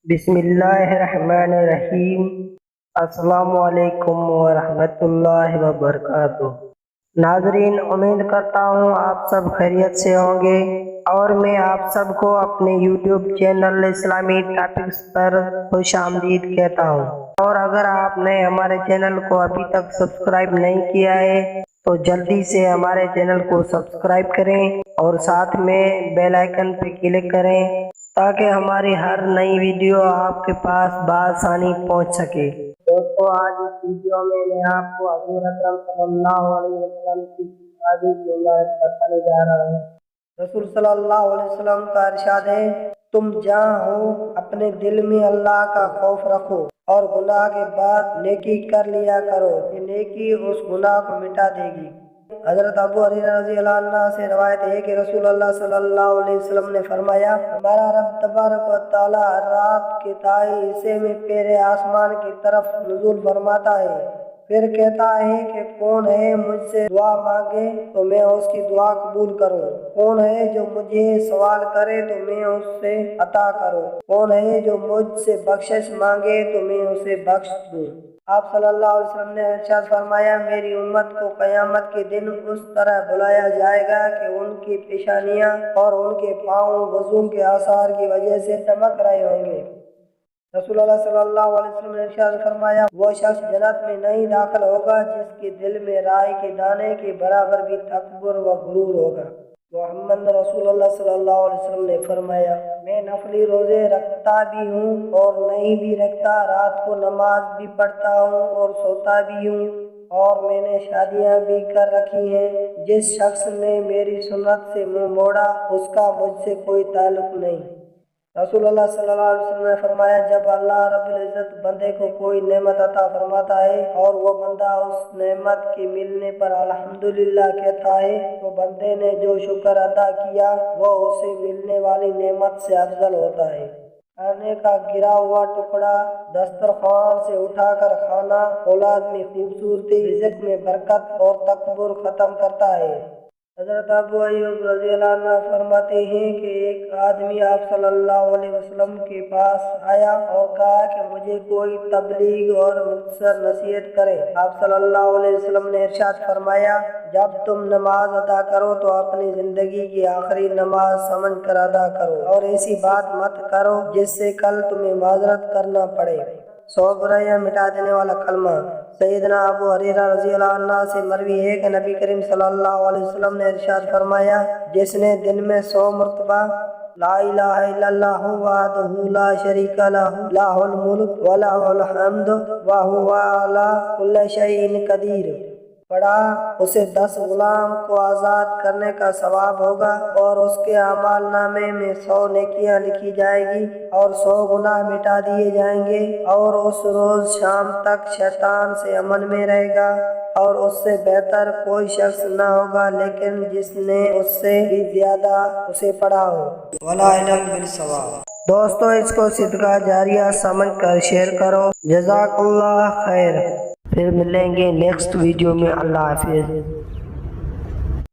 بسم اللہ الرحمن الرحیم۔ السلام علیکم ورحمۃ اللہ وبرکاتہ۔ ناظرین، امید کرتا ہوں آپ سب خیریت سے ہوں گے اور میں آپ سب کو اپنے یوٹیوب چینل اسلامی ٹاپکس پر خوش آمدید کہتا ہوں۔ اور اگر آپ نے ہمارے چینل کو ابھی تک سبسکرائب نہیں کیا ہے تو جلدی سے ہمارے چینل کو سبسکرائب کریں اور ساتھ میں بیل آئیکن پہ کلک کریں تاکہ ہماری ہر نئی ویڈیو آپ کے پاس بآسانی پہنچ سکے۔ دوستو، آج اس ویڈیو میں آپ کو حضور اکرم صلی اللہ علیہ وسلم کی حدیث بتانے جا رہا ہوں۔ رسول صلی اللہ علیہ وسلم کا ارشاد ہے، تم جہاں ہو اپنے دل میں اللہ کا خوف رکھو اور گناہ کے بعد نیکی کر لیا کرو، یہ نیکی اس گناہ کو مٹا دے گی۔ حضرت ابو ہریرہ رضی اللہ عنہ سے روایت ہے کہ رسول اللہ صلی اللہ علیہ وسلم نے فرمایا، ہمارا رب تبارک و تعالی رات کے تائی حصے میں پیر آسمان کی طرف نزول فرماتا ہے، پھر کہتا ہے کہ کون ہے مجھ سے دعا مانگے تو میں اس کی دعا قبول کروں، کون ہے جو مجھے سوال کرے تو میں اس سے عطا کروں، کون ہے جو مجھ سے بخشش مانگے تو میں اسے بخش دوں۔ آپ صلی اللہ علیہ وسلم نے ارشاد فرمایا، میری امت کو قیامت کے دن اس طرح بلایا جائے گا کہ ان کی پیشانیاں اور ان کے پاؤں وضو کے آثار کی وجہ سے چمک رہے ہوں گے۔ رسول اللہ صلی اللہ علیہ وسلم نے ارشاد فرمایا، وہ شخص جنت میں نہیں داخل ہوگا جس کے دل میں رائی کے دانے کے برابر بھی تکبر و غرور ہوگا۔ محمد رسول اللہ صلی اللہ علیہ وسلم نے فرمایا، میں نفلی روزے رکھتا بھی ہوں اور نہیں بھی رکھتا، رات کو نماز بھی پڑھتا ہوں اور سوتا بھی ہوں، اور میں نے شادیاں بھی کر رکھی ہیں، جس شخص نے میری سنت سے منہ موڑا اس کا مجھ سے کوئی تعلق نہیں۔ رسول اللہ صلی اللہ علیہ وسلم نے فرمایا، جب اللہ رب العزت بندے کو کوئی نعمت عطا فرماتا ہے اور وہ بندہ اس نعمت کے ملنے پر الحمدللہ کہتا ہے تو بندے نے جو شکر ادا کیا وہ اسے ملنے والی نعمت سے افضل ہوتا ہے۔ کھانے کا گرا ہوا ٹکڑا دسترخوان سے اٹھا کر کھانا اولاد میں خوبصورتی، رزق میں برکت اور تکبر ختم کرتا ہے۔ حضرت ابو ایوب رضی اللہ عنہ فرماتے ہیں کہ ایک آدمی آپ صلی اللہ علیہ وسلم کے پاس آیا اور کہا کہ مجھے کوئی تبلیغ اور مختصر نصیحت کرے۔ آپ صلی اللہ علیہ وسلم نے ارشاد فرمایا، جب تم نماز ادا کرو تو اپنی زندگی کی آخری نماز سمجھ کر ادا کرو اور ایسی بات مت کرو جس سے کل تمہیں معذرت کرنا پڑے۔ 100 برائیاں مٹا دینے والا کلمہ۔ سیدنا ابو ہریرہ رضی اللہ عنہ سے مروی ہے کہ نبی کریم صلی اللہ علیہ وسلم نے ارشاد فرمایا، جس نے دن میں 100 مرتبہ لا الہ الا اللہ وحدہ لا شریک لہ لہ الملک ولہ الحمد وہو علی کل شیء قدیر پڑھا، اسے 10 غلام کو آزاد کرنے کا ثواب ہوگا اور اس کے اعمال نامے میں 100 نیکیاں لکھی جائے گی اور 100 گناہ مٹا دیے جائیں گے، اور اس روز شام تک شیطان سے امن میں رہے گا، اور اس سے بہتر کوئی شخص نہ ہوگا لیکن جس نے اس سے بھی زیادہ اسے پڑھا ہو۔ ولا علم بالصواب۔ دوستو، اس کو صدقہ جاریہ سمجھ کر شیئر کرو۔ جزاک اللہ خیر۔ پھر ملیں گے نیکسٹ ویڈیو میں۔ اللہ حافظ۔